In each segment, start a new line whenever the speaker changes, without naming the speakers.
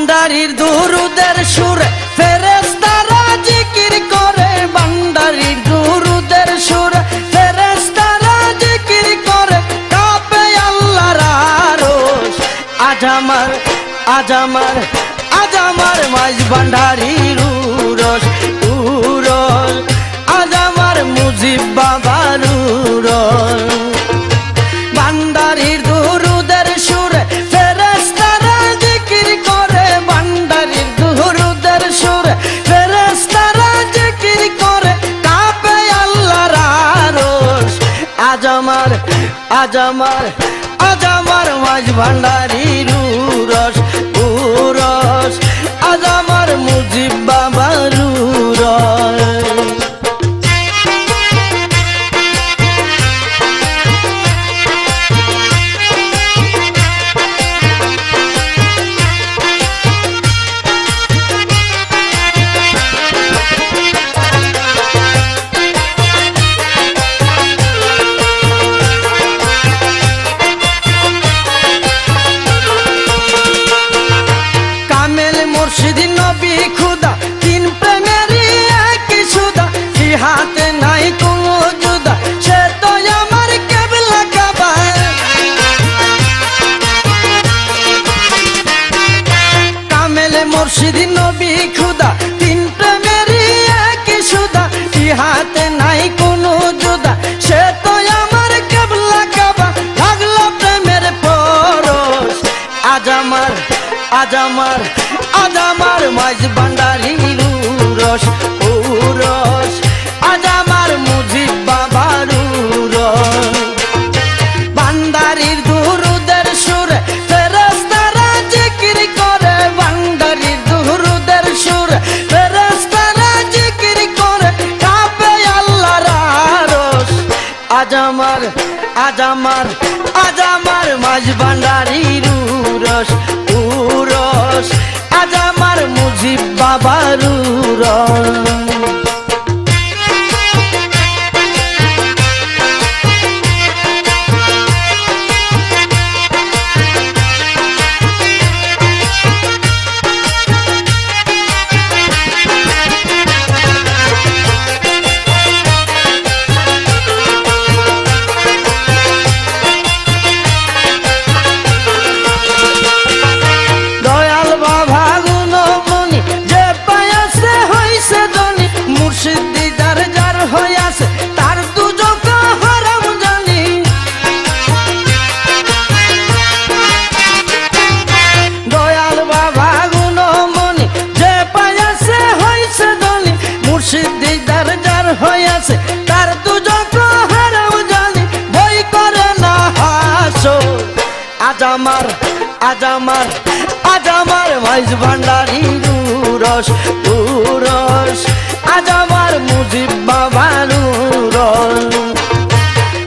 ভান্ডারির দুরুদের সুরে ফেরেশতারা জিকির করে, ভান্ডারির দুরুদের সুরে ফেরেশতারা জিকির করে, কাঁপে আল্লাহর আরশ। আজ আমার আজ আমার আজ আমার মাঝ ভান্ডারির উরস উরস, আজ আমার মুজিব বাবার উরস। ভান্ডারির দুরুদের সুরে ফেরেশতারা জিকির করে, ভান্ডারির দুরুদের সুরে ফেরেশতারা জিকির করে, কাঁপে আল্লাহর আরশ। আজ আমার আজ আমার আজ আমার মাঝ ভান্ডারির উরস উরস, আজ আমার মুজিব বাবার উরস। মুর্শিদ নবী খুদা তিন প্রেমেরই একই সুদা, কি হাতে নাই কোনো জুদা, সে তো আমার কেবলা কাবা। কামেলে মুর্শিদ নবী খুদা তিন প্রেমেরই একই সুদা, কি হাতে নাই কোনো জুদা, সে তো আমার কেবলা কাবা। লাগলো প্রেমের পরশ। আজ আমার আজ আমার আজ আমার মাঝ ভান্ডারির উরস উরস, আজ আমার মুজিব বাবার উরস। ভান্ডারির দুরুদের সুরে ফেরেশতারা জিকির করে, ভান্ডারির দুরুদের সুরে ফেরেশতারা জিকির করে, কাঁপে আল্লাহর আরশ। আজ আমার আজ আমার আজ আমার মাঝ ভান্ডারির উরস উরস, আজ আমার মুজিব বাবার উরস। তার দুজক হারাম জানি, ভয় করে না হাসর। আজ আমার আজ আমার আজ আমার মাঝ ভান্ডারির উরস উরস, আজ আমার মুজিব বাবার উরস।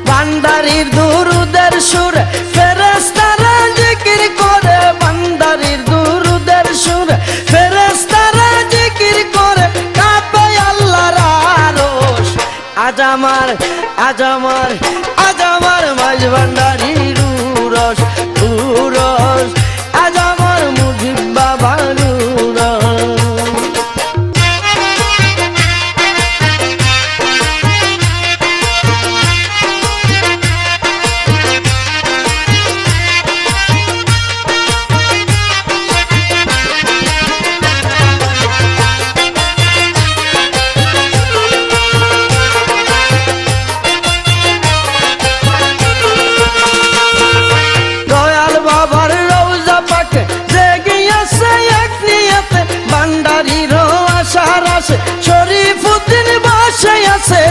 ভান্ডারির দুরুদের সুরে ফেরেশতারা জিকির করে, ভান্ডারির দুরুদের সুরে ফেরেশতারা জিকির করে, কাঁপে আল্লাহর আরশ। আজ আমার আজ আমার আজ আমার মাঝ ভান্ডারির উরস উরস, আজ আমার মুজিব বাবার উরস। শরীফুদ্দিন বসে আছে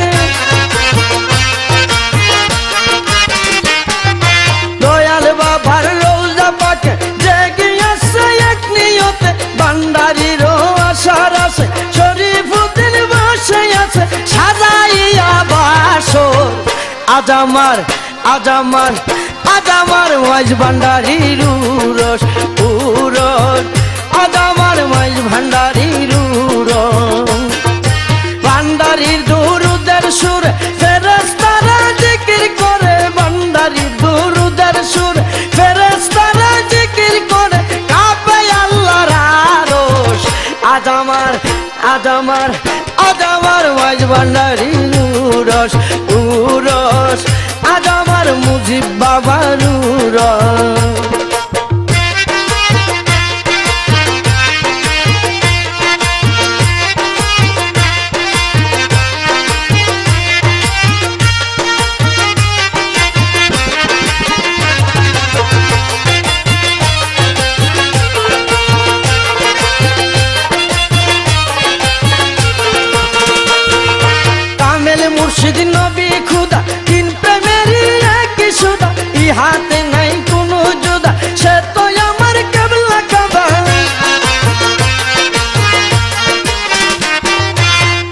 দয়াল বাবার রওজা পাকে, জেগে আছে এক নিয়তে, ভান্ডারির আশার আছে। শরীফুদ্দিন বসে আছে সাজাইয়া বাসর। আজ আমার আজ আমার আজ আমার মাঝ ভান্ডারির উরস উরস, আজ আমার মাঝ ভান্ডারির উরস। ভান্ডারির দুরুদের সুরে ফেরেশতারা জিকির করে, ভান্ডারির দুরুদের সুরে ফেরেশতারা জিকির করে, কাঁপে আল্লাহর আজ আমার মাঝ ভান্ডারি উরস উরস আজ আমার মুজিব বাবার উরস মুর্শিদ নবী খুদা তিন প্রেমেরই একই সুদা ইহাতে নাই কোনো জুদা সে তো আমার কেবলা কাবা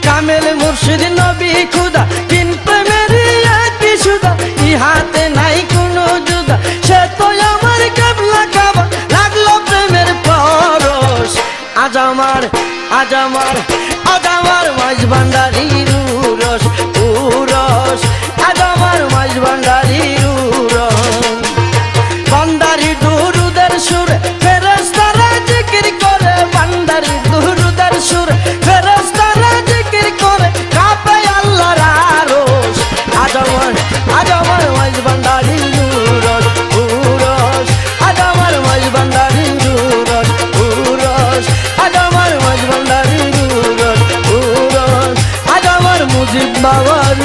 কামেল মুর্শিদ নবী খুদা তিন প্রেমেরই একই সুদা ইহাতে নাই কোনো জুদা সে তো আমার কেবলা কাবা লাগলো প্রেমের পরশ আজ আমার মাঝ ভান্ডারির উরস উরস আজ আমার মাঝ ভান্ডারির উরস ভান্ডারি দুরুদের সুরে ফেরেশতারা জিকির করে ভান্ডারি দুরুদের সুরে ফেরেশতারা জিকির করে কাঁপে আল্লাহর আরশ আজ আমার মাঝ ভান্ডারির উরস উরস আজ আমার মাঝ ভান্ডারির উরস উরস আজ আমার মাঝ ভান্ডারির উরস উরস আজ আমার মুজিব বাবার